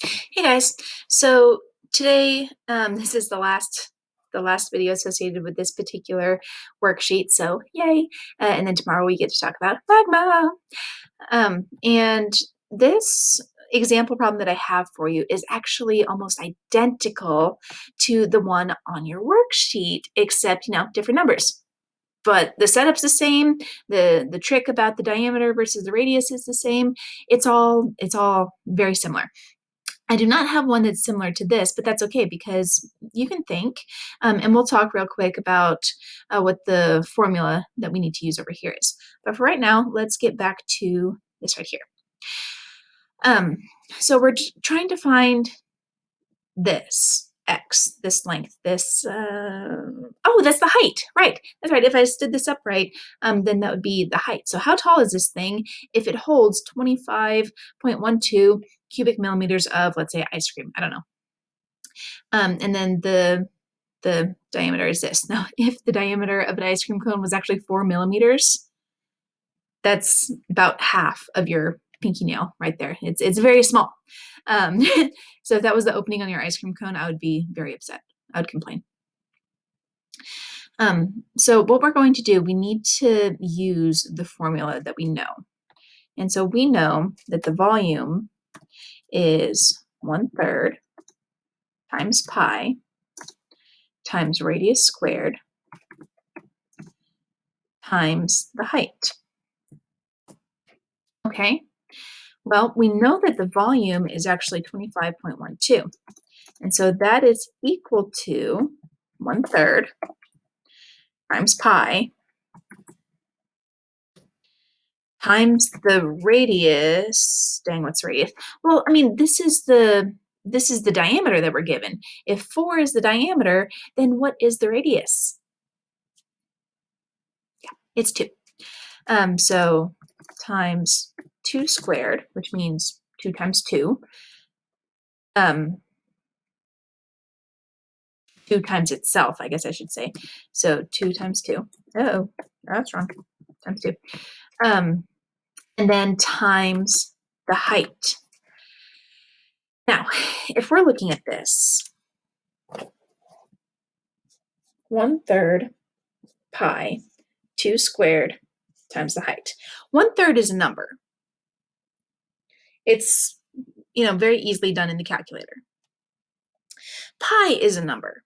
Hey guys, so today this is the last video associated with this particular worksheet. So yay! And then tomorrow we get to talk about magma. And this example problem that I have for you is actually almost identical to the one on your worksheet, except different numbers. But the setup's the same. The trick about the diameter versus the radius is the same. It's all very similar. I do not have one that's similar to this, but that's okay because you can think, and we'll talk real quick about what the formula that we need to use over here is. But for right now, let's get back to this right here. So we're trying to find this x, this length, this, oh, that's the height, right, that's right. If I stood this upright, then that would be the height. So how tall is this thing if it holds 25.12 cubic millimeters of, let's say, ice cream? I don't know. And then the diameter is this. Now, if the diameter of an ice cream cone was actually 4 millimeters, that's about half of your pinky nail right there. It's very small. So if that was the opening on your ice cream cone, I would be very upset. I would complain. So what we're going to do, we need to use the formula that we know. And so we know that the volume is 1/3 times pi times radius squared times the height. Okay, well, we know that the volume is actually 25.12. And so that is equal to 1/3 times pi times the radius. Dang, what's the radius? Well, I mean, this is the diameter that we're given. If 4 is the diameter, then what is the radius? Yeah, it's 2. So times 2 squared, which means 2 times 2. 2 times itself, I guess I should say. So 2 times 2. Oh, that's wrong. Times 2. And then times the height. Now, if we're looking at this, 1/3 pi 2 squared times the height. 1/3 is a number. It's, very easily done in the calculator. Pi is a number.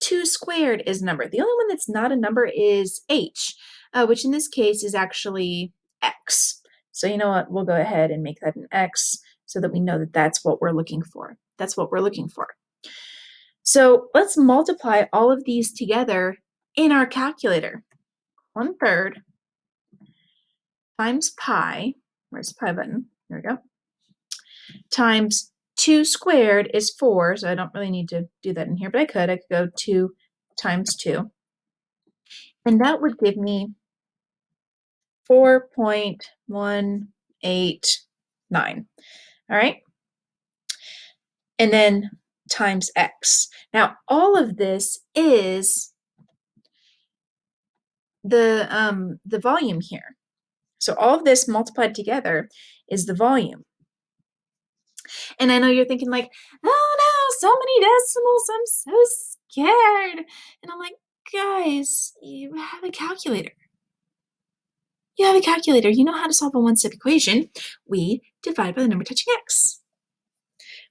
2 squared is a number. The only one that's not a number is h, which in this case is actually x. So you know what? We'll go ahead and make that an x so that we know that that's what we're looking for. That's what we're looking for. So let's multiply all of these together in our calculator. 1/3 times pi, where's the pi button? There we go, times 2 squared is 4, so I don't really need to do that in here, but I could go 2 times 2. And that would give me 4.189. All right? And then times x. Now, all of this is the volume here. So all of this multiplied together is the volume. And I know you're thinking like, oh no, so many decimals, I'm so scared. And I'm like, guys, you have a calculator. You have a calculator. You know how to solve a one-step equation. We divide by the number touching x,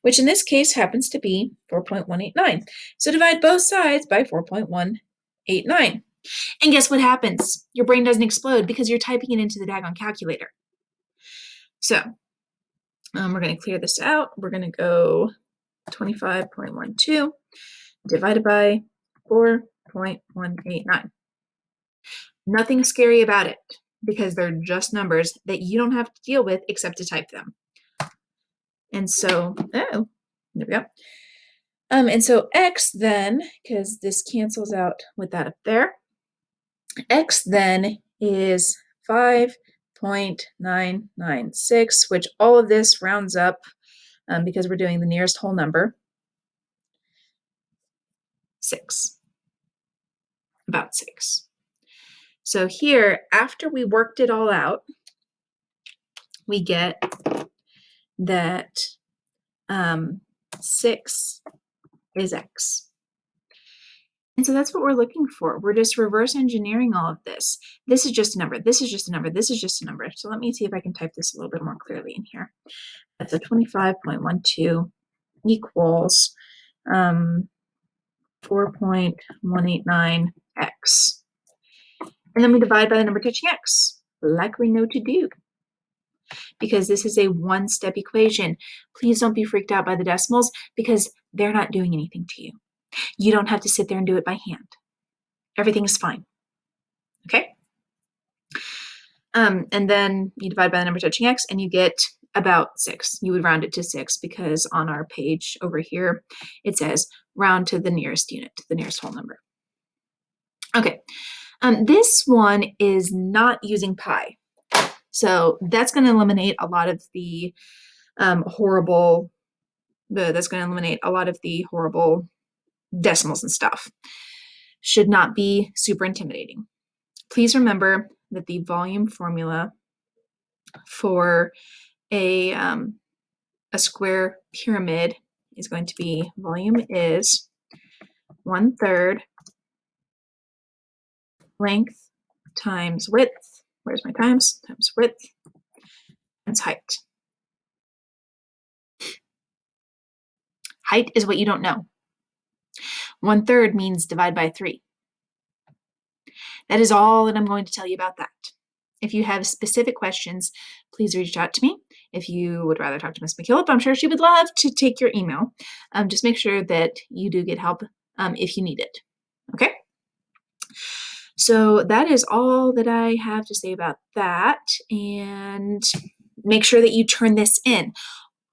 which in this case happens to be 4.189. So divide both sides by 4.189. And guess what happens? Your brain doesn't explode because you're typing it into the daggone calculator. So we're going to clear this out. We're going to go 25.12 divided by 4.189. Nothing scary about it because they're just numbers that you don't have to deal with except to type them. And so, oh, there we go. And so x then, because this cancels out with that up there, x then is 5.996, which all of this rounds up because we're doing the nearest whole number, 6, about 6. So here, after we worked it all out, we get that 6 is x. And so that's what we're looking for. We're just reverse engineering all of this. This is just a number. This is just a number. This is just a number. So let me see if I can type this a little bit more clearly in here. So 25.12 equals 4.189x. And then we divide by the number touching x, like we know to do, because this is a one-step equation. Please don't be freaked out by the decimals because they're not doing anything to you. You don't have to sit there and do it by hand. Everything is fine. Okay? And then you divide by the number touching x and you get about 6. You would round it to 6 because on our page over here, it says round to the nearest unit, the nearest whole number. Okay, this one is not using pi. So that's going to eliminate a lot of the horrible decimals and stuff. Should not be super intimidating. Please remember that the volume formula for a square pyramid is going to be volume is 1/3 length times width. Where's my times? Times width times height. Height is what you don't know. 1/3 means divide by 3. That is all that I'm going to tell you about that. If you have specific questions, please reach out to me. If you would rather talk to Miss McKillop, I'm sure she would love to take your email. Just make sure that you do get help if you need it. Okay? So that is all that I have to say about that. And make sure that you turn this in.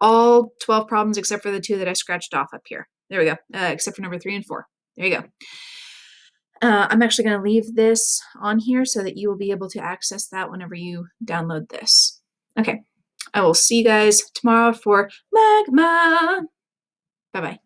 All 12 problems except for the 2 that I scratched off up here. There we go. Except for number 3 and 4. There you go. I'm actually going to leave this on here so that you will be able to access that whenever you download this. Okay. I will see you guys tomorrow for Magma. Bye-bye.